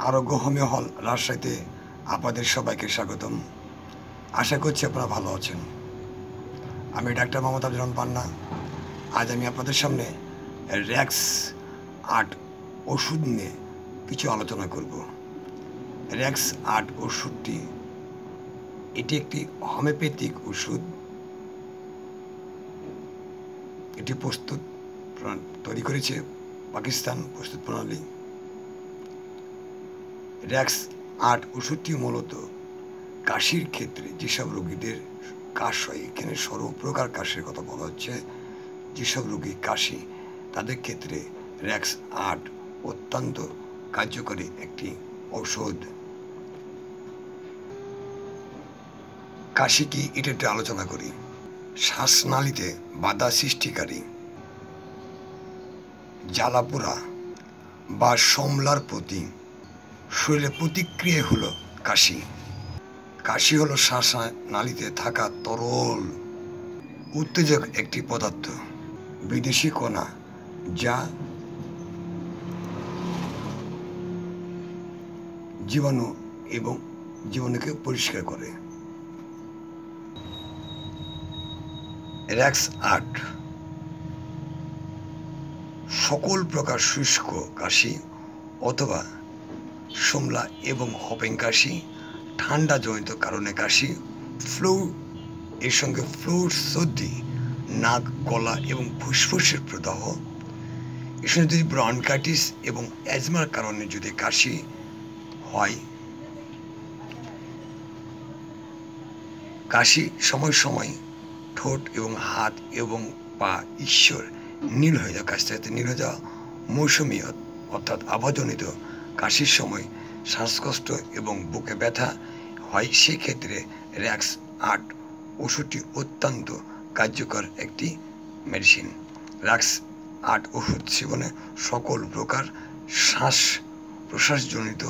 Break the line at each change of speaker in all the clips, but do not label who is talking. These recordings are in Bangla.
আরোগ্য হোমিও হল রাজশাহীতে আপনাদের সবাইকে স্বাগতম। আশা করছি আপনারা ভালো আছেন। আমি ডাক্তার মোহাম্মদ আফজাল রহমান পান্না। আজ আমি আপনাদের সামনে র্যাক্স ৮ ওষুধ নিয়ে কিছু আলোচনা করব। র্যাক্স ৮ ওষুধটি এটি একটি হোমিওপ্যাথিক ওষুধ। এটি তৈরি করেছে পাকিস্তান প্রস্তুত প্রণালী। র্যাক্স ৮ ওষুধটি মূলত কাশির ক্ষেত্রে যেসব রোগীদের কাশ হয়, এখানে সর্বপ্রকার কাশির কথা বলা হচ্ছে, যেসব রোগী কাশি তাদের ক্ষেত্রে র্যাক্স ৮ অত্যন্ত কার্যকরী একটি ঔষধ। কাশি কি এটা একটু আলোচনা করি। শ্বাসনালীতে বাধা সৃষ্টিকারী, জ্বালাপোড়া বা সমলার প্রতি শরীরে প্রতিক্রিয়া হলো কাশি। কাশি হলো শ্বাসনালীতে থাকা তরল উত্তেজক একটি পদার্থ, বিদেশি কণা, যা জীবাণুকে পরিষ্কার করে। র্যাক্স ৮ সকল প্রকার শুষ্ক কাশি অথবা সমলা এবং হপিং কাশি, ঠান্ডা জনিত কারণে কাশি, ফ্লু, এর সঙ্গে ফ্লুর সর্দি, নাক, গলা এবং ফুসফুসের প্রদাহ, এর সঙ্গে যদি ব্রনকাইটিস এবং অ্যাজমার কারণে যদি কাশি হয়, কাশি সময় সময় ঠোঁট এবং হাত এবং পা ঈশ্বর নীল হয়ে যাওয়া, কাশতে নীল হয়ে যাওয়া, মৌসুমি অর্থাৎ আবহাওয়াজনিত কাশির সময় শ্বাসকষ্ট এবং বুকে ব্যথা হয়, সেক্ষেত্রে র্যাক্স ৮ ওষুধটি অত্যন্ত কার্যকর একটি মেডিসিন। র্যাক্স ৮ ওষুধ সেবনে সকল প্রকার শ্বাস প্রশ্বাসজনিত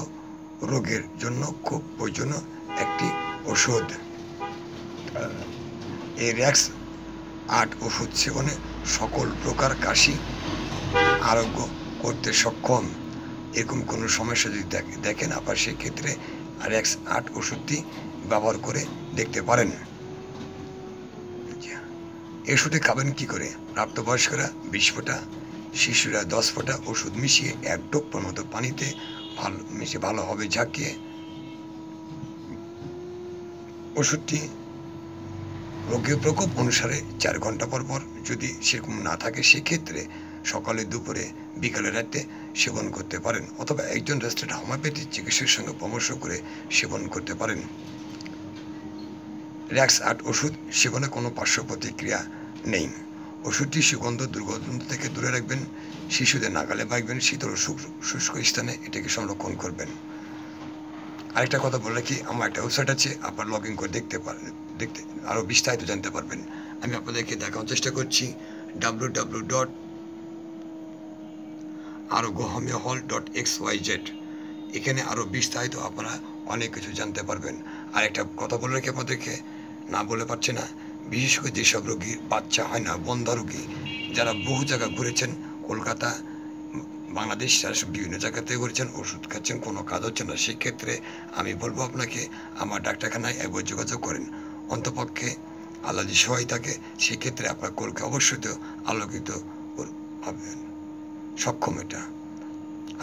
রোগের জন্য খুব প্রয়োজনীয় একটি ওষুধ। এই র্যাক্স ৮ ওষুধ সেবনে সকল প্রকার কাশি আরোগ্য করতে সক্ষম। এরকম কোনো সমস্যা যদি দেখেন আপনার, সেক্ষেত্রে র্যাক্স ৮ ওষুধটি ব্যবহার করে দেখতে পারেন। এই ওষুধে খাবেন কী করে? প্রাপ্তবয়স্করা ২০ ফোঁটা, শিশুরা ১০ ফোঁটা ওষুধ মিশিয়ে ১ টোপের মতো পানিতে মিশিয়ে ভালোভাবে ঝাঁকিয়ে ওষুধটি রোগের প্রকোপ অনুসারে ৪ ঘন্টা পর পর, যদি সেরকম না থাকে সেক্ষেত্রে সকালে, দুপুরে, বিকালে, রাতে সেবন করতে পারেন, অথবা একজন রেজিস্টার্ড হোমিওপ্যাথি চিকিৎসকের সঙ্গে পরামর্শ করে সেবন করতে পারেন। র্যাক্স ৮ ওষুধ সেবনে কোনো পার্শ্ব প্রতিক্রিয়া নেই। ওষুধটি সুগন্ধ দুর্গন্ধ থেকে দূরে রাখবেন, শিশুদের নাগালে রাখবেন, শীতল শুষ্ক স্থানে এটাকে সংরক্ষণ করবেন। আরেকটা কথা বলে রাখি, আমার একটা ওয়েবসাইট আছে, আপনারা লগ ইন করে দেখতে আরও বিস্তারিত জানতে পারবেন। আমি আপনাদেরকে দেখানোর চেষ্টা করছি www.aroghohomeohol.xyz। এখানে আরও বিস্তারিত আপনারা অনেক কিছু জানতে পারবেন। আর একটা কথা বলে রাখি আপনাদেরকে, না বলে পারছি না, বিশেষ করে যেসব রোগীর বাচ্চা হয় না, বন্ধা রোগী, যারা বহু জায়গা ঘুরেছেন, কলকাতা, বাংলাদেশ, যারা বিভিন্ন জায়গাতে ঘুরেছেন, ওষুধ খাচ্ছেন, কোনো কাজ হচ্ছে না, সেক্ষেত্রে আমি বলবো আপনাকে আমার ডাক্তারখানায় একবার যোগাযোগ করেন। অন্তপক্ষে আল্লাহ যদি সহায় থাকে, সেক্ষেত্রে আপনার কোলকে অবশ্যই তো আলোকিত হবেন, সক্ষম এটা।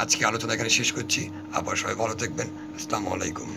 আজকে আলোচনা এখানে শেষ করছি। আবার সবাই ভালো থাকবেন। আসসালামু আলাইকুম।